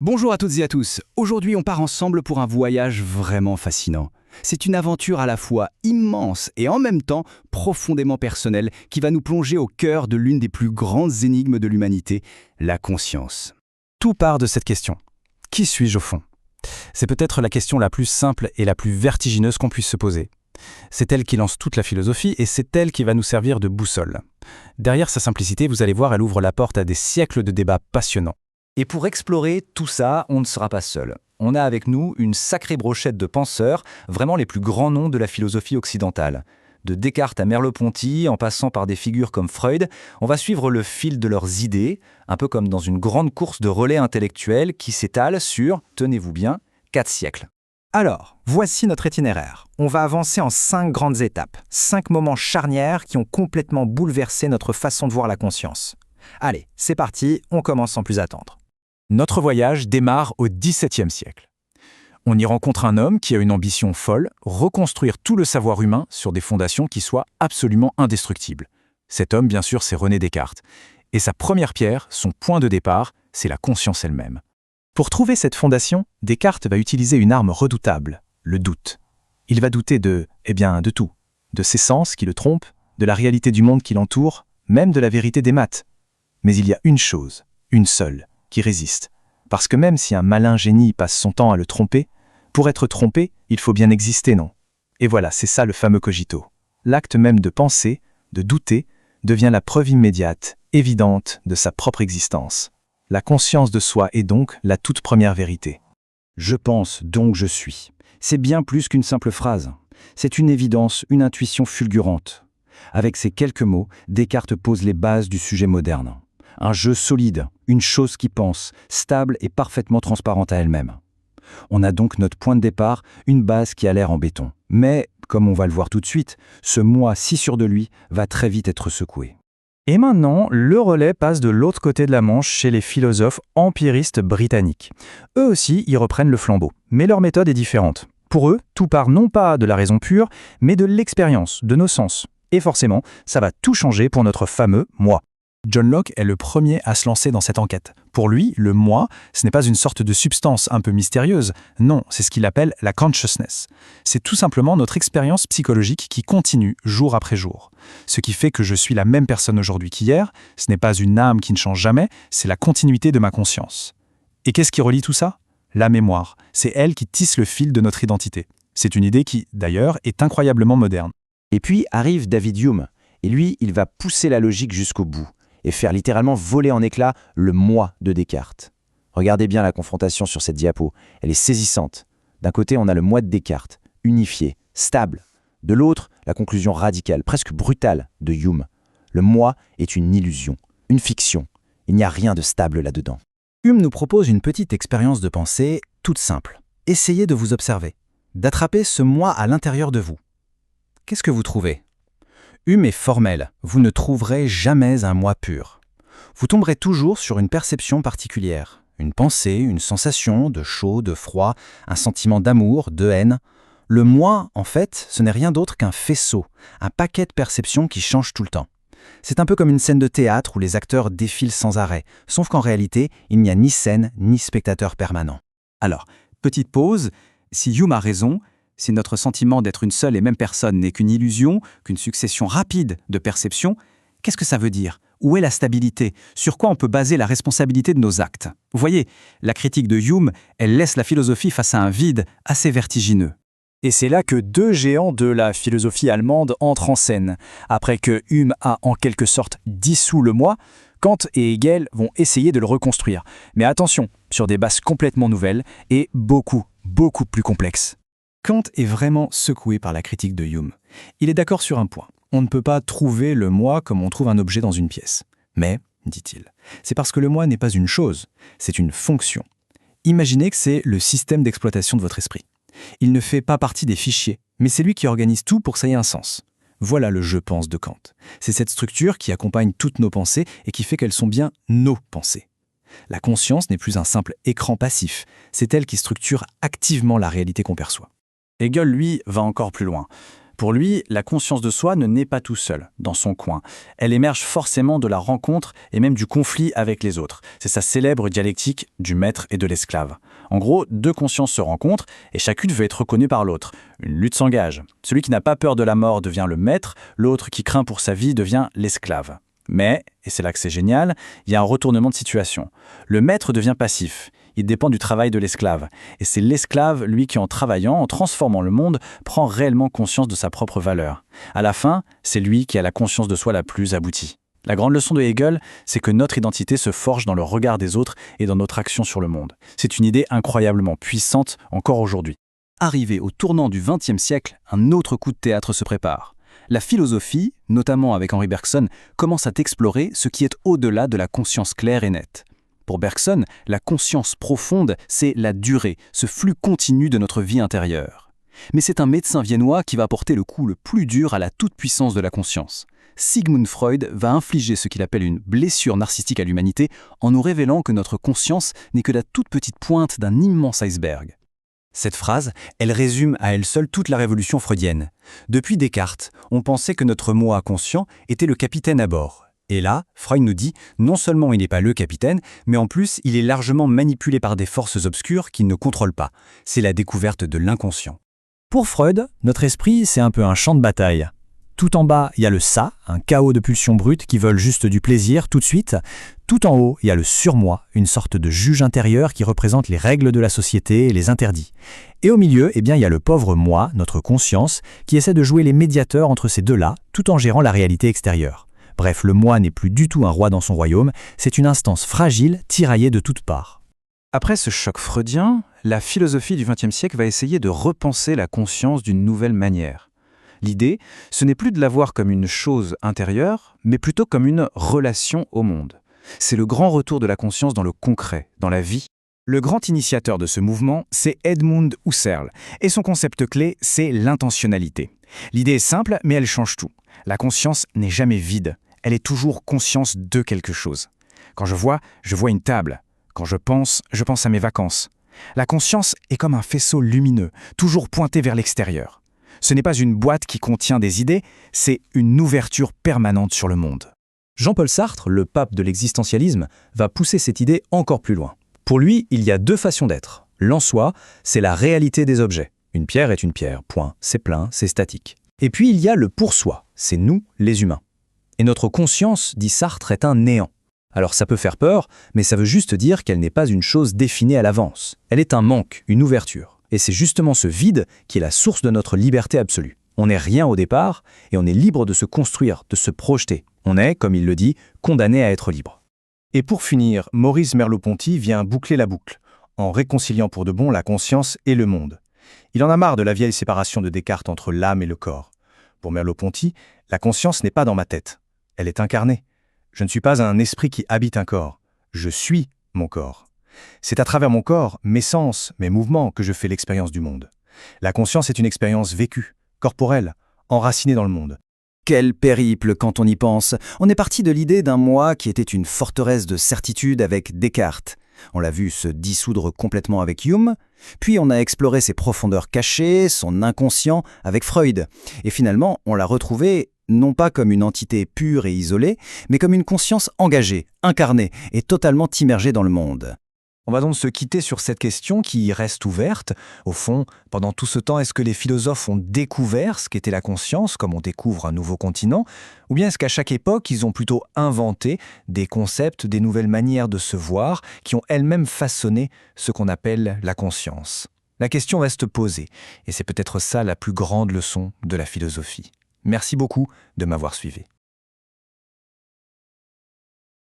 Bonjour à toutes et à tous. Aujourd'hui, on part ensemble pour un voyage vraiment fascinant. C'est une aventure à la fois immense et en même temps profondément personnelle qui va nous plonger au cœur de l'une des plus grandes énigmes de l'humanité, la conscience. Tout part de cette question. Qui suis-je au fond? C'est peut-être la question la plus simple et la plus vertigineuse qu'on puisse se poser. C'est elle qui lance toute la philosophie et c'est elle qui va nous servir de boussole. Derrière sa simplicité, vous allez voir, elle ouvre la porte à des siècles de débats passionnants. Et pour explorer tout ça, on ne sera pas seul. On a avec nous une sacrée brochette de penseurs, vraiment les plus grands noms de la philosophie occidentale. De Descartes à Merleau-Ponty, en passant par des figures comme Freud, on va suivre le fil de leurs idées, un peu comme dans une grande course de relais intellectuels qui s'étale sur, tenez-vous bien, 4 siècles. Alors, voici notre itinéraire. On va avancer en 5 grandes étapes, 5 moments charnières qui ont complètement bouleversé notre façon de voir la conscience. Allez, c'est parti, on commence sans plus attendre. Notre voyage démarre au XVIIe siècle. On y rencontre un homme qui a une ambition folle, reconstruire tout le savoir humain sur des fondations qui soient absolument indestructibles. Cet homme, bien sûr, c'est René Descartes. Et sa première pierre, son point de départ, c'est la conscience elle-même. Pour trouver cette fondation, Descartes va utiliser une arme redoutable, le doute. Il va douter de tout. De ses sens qui le trompent, de la réalité du monde qui l'entoure, même de la vérité des maths. Mais il y a une chose, une seule, qui résiste. Parce que même si un malin génie passe son temps à le tromper, pour être trompé, il faut bien exister, non? Et voilà, c'est ça le fameux cogito. L'acte même de penser, de douter, devient la preuve immédiate, évidente de sa propre existence. La conscience de soi est donc la toute première vérité. Je pense, donc je suis. C'est bien plus qu'une simple phrase. C'est une évidence, une intuition fulgurante. Avec ces quelques mots, Descartes pose les bases du sujet moderne. Un jeu solide, une chose qui pense, stable et parfaitement transparente à elle-même. On a donc notre point de départ, une base qui a l'air en béton. Mais, comme on va le voir tout de suite, ce moi si sûr de lui va très vite être secoué. Et maintenant, le relais passe de l'autre côté de la Manche chez les philosophes empiristes britanniques. Eux aussi, ils reprennent le flambeau, mais leur méthode est différente. Pour eux, tout part non pas de la raison pure, mais de l'expérience, de nos sens. Et forcément, ça va tout changer pour notre fameux moi. John Locke est le premier à se lancer dans cette enquête. Pour lui, le moi, ce n'est pas une sorte de substance un peu mystérieuse. Non, c'est ce qu'il appelle la consciousness. C'est tout simplement notre expérience psychologique qui continue jour après jour. Ce qui fait que je suis la même personne aujourd'hui qu'hier, ce n'est pas une âme qui ne change jamais, c'est la continuité de ma conscience. Et qu'est-ce qui relie tout ça? La mémoire. C'est elle qui tisse le fil de notre identité. C'est une idée qui, d'ailleurs, est incroyablement moderne. Et puis arrive David Hume, et lui, il va pousser la logique jusqu'au bout et faire littéralement voler en éclats le moi de Descartes. Regardez bien la confrontation sur cette diapo, elle est saisissante. D'un côté, on a le moi de Descartes, unifié, stable. De l'autre, la conclusion radicale, presque brutale de Hume. Le moi est une illusion, une fiction. Il n'y a rien de stable là-dedans. Hume nous propose une petite expérience de pensée toute simple. Essayez de vous observer, d'attraper ce moi à l'intérieur de vous. Qu'est-ce que vous trouvez? Hume est formel, vous ne trouverez jamais un moi pur. Vous tomberez toujours sur une perception particulière, une pensée, une sensation de chaud, de froid, un sentiment d'amour, de haine. Le moi, en fait, ce n'est rien d'autre qu'un faisceau, un paquet de perceptions qui change tout le temps. C'est un peu comme une scène de théâtre où les acteurs défilent sans arrêt, sauf qu'en réalité, il n'y a ni scène ni spectateur permanent. Alors, petite pause, si Hume a raison, si notre sentiment d'être une seule et même personne n'est qu'une illusion, qu'une succession rapide de perceptions, qu'est-ce que ça veut dire? Où est la stabilité? Sur quoi on peut baser la responsabilité de nos actes? Vous voyez, la critique de Hume, elle laisse la philosophie face à un vide assez vertigineux. Et c'est là que deux géants de la philosophie allemande entrent en scène. Après que Hume a en quelque sorte dissous le moi, Kant et Hegel vont essayer de le reconstruire. Mais attention, sur des bases complètement nouvelles et beaucoup plus complexes. Kant est vraiment secoué par la critique de Hume. Il est d'accord sur un point. On ne peut pas trouver le moi comme on trouve un objet dans une pièce. Mais, dit-il, c'est parce que le moi n'est pas une chose, c'est une fonction. Imaginez que c'est le système d'exploitation de votre esprit. Il ne fait pas partie des fichiers, mais c'est lui qui organise tout pour que ça ait un sens. Voilà le « je pense » de Kant. C'est cette structure qui accompagne toutes nos pensées et qui fait qu'elles sont bien nos pensées. La conscience n'est plus un simple écran passif, c'est elle qui structure activement la réalité qu'on perçoit. Hegel, lui, va encore plus loin. Pour lui, la conscience de soi ne naît pas tout seul, dans son coin. Elle émerge forcément de la rencontre et même du conflit avec les autres. C'est sa célèbre dialectique du maître et de l'esclave. En gros, deux consciences se rencontrent et chacune veut être reconnue par l'autre. Une lutte s'engage. Celui qui n'a pas peur de la mort devient le maître, l'autre qui craint pour sa vie devient l'esclave. Mais, et c'est là que c'est génial, il y a un retournement de situation. Le maître devient passif. Il dépend du travail de l'esclave. Et c'est l'esclave, lui, qui en travaillant, en transformant le monde, prend réellement conscience de sa propre valeur. À la fin, c'est lui qui a la conscience de soi la plus aboutie. La grande leçon de Hegel, c'est que notre identité se forge dans le regard des autres et dans notre action sur le monde. C'est une idée incroyablement puissante encore aujourd'hui. Arrivé au tournant du XXe siècle, un autre coup de théâtre se prépare. La philosophie, notamment avec Henri Bergson, commence à explorer ce qui est au-delà de la conscience claire et nette. Pour Bergson, la conscience profonde, c'est la durée, ce flux continu de notre vie intérieure. Mais c'est un médecin viennois qui va porter le coup le plus dur à la toute-puissance de la conscience. Sigmund Freud va infliger ce qu'il appelle une blessure narcissique à l'humanité en nous révélant que notre conscience n'est que la toute petite pointe d'un immense iceberg. Cette phrase, elle résume à elle seule toute la révolution freudienne. Depuis Descartes, on pensait que notre moi conscient était le capitaine à bord. Et là, Freud nous dit, non seulement il n'est pas le capitaine, mais en plus il est largement manipulé par des forces obscures qu'il ne contrôle pas. C'est la découverte de l'inconscient. Pour Freud, notre esprit, c'est un peu un champ de bataille. Tout en bas, il y a le ça, un chaos de pulsions brutes qui veulent juste du plaisir tout de suite. Tout en haut, il y a le surmoi, une sorte de juge intérieur qui représente les règles de la société et les interdits. Et au milieu, il y a le pauvre moi, notre conscience, qui essaie de jouer les médiateurs entre ces deux-là, tout en gérant la réalité extérieure. Bref, le moi n'est plus du tout un roi dans son royaume, c'est une instance fragile, tiraillée de toutes parts. Après ce choc freudien, la philosophie du XXe siècle va essayer de repenser la conscience d'une nouvelle manière. L'idée, ce n'est plus de la voir comme une chose intérieure, mais plutôt comme une relation au monde. C'est le grand retour de la conscience dans le concret, dans la vie. Le grand initiateur de ce mouvement, c'est Edmund Husserl, et son concept clé, c'est l'intentionnalité. L'idée est simple, mais elle change tout. La conscience n'est jamais vide, elle est toujours conscience de quelque chose. Quand je vois une table. Quand je pense à mes vacances. La conscience est comme un faisceau lumineux, toujours pointé vers l'extérieur. Ce n'est pas une boîte qui contient des idées, c'est une ouverture permanente sur le monde. Jean-Paul Sartre, le pape de l'existentialisme, va pousser cette idée encore plus loin. Pour lui, il y a deux façons d'être. L'en-soi, c'est la réalité des objets. Une pierre est une pierre, point. C'est plein, c'est statique. Et puis il y a le pour-soi, c'est nous, les humains. Et notre conscience, dit Sartre, est un néant. Alors ça peut faire peur, mais ça veut juste dire qu'elle n'est pas une chose définie à l'avance. Elle est un manque, une ouverture. Et c'est justement ce vide qui est la source de notre liberté absolue. On n'est rien au départ, et on est libre de se construire, de se projeter. On est, comme il le dit, condamné à être libre. Et pour finir, Maurice Merleau-Ponty vient boucler la boucle, en réconciliant pour de bon la conscience et le monde. Il en a marre de la vieille séparation de Descartes entre l'âme et le corps. Pour Merleau-Ponty, la conscience n'est pas dans ma tête. Elle est incarnée. Je ne suis pas un esprit qui habite un corps. Je suis mon corps. C'est à travers mon corps, mes sens, mes mouvements que je fais l'expérience du monde. La conscience est une expérience vécue, corporelle, enracinée dans le monde. Quel périple quand on y pense. On est parti de l'idée d'un moi qui était une forteresse de certitude avec Descartes. On l'a vu se dissoudre complètement avec Hume, puis on a exploré ses profondeurs cachées, son inconscient avec Freud. Et finalement, on l'a retrouvé non pas comme une entité pure et isolée, mais comme une conscience engagée, incarnée et totalement immergée dans le monde. On va donc se quitter sur cette question qui reste ouverte. Au fond, pendant tout ce temps, est-ce que les philosophes ont découvert ce qu'était la conscience, comme on découvre un nouveau continent, ou bien est-ce qu'à chaque époque, ils ont plutôt inventé des concepts, des nouvelles manières de se voir, qui ont elles-mêmes façonné ce qu'on appelle la conscience? La question reste posée, et c'est peut-être ça la plus grande leçon de la philosophie. Merci beaucoup de m'avoir suivi.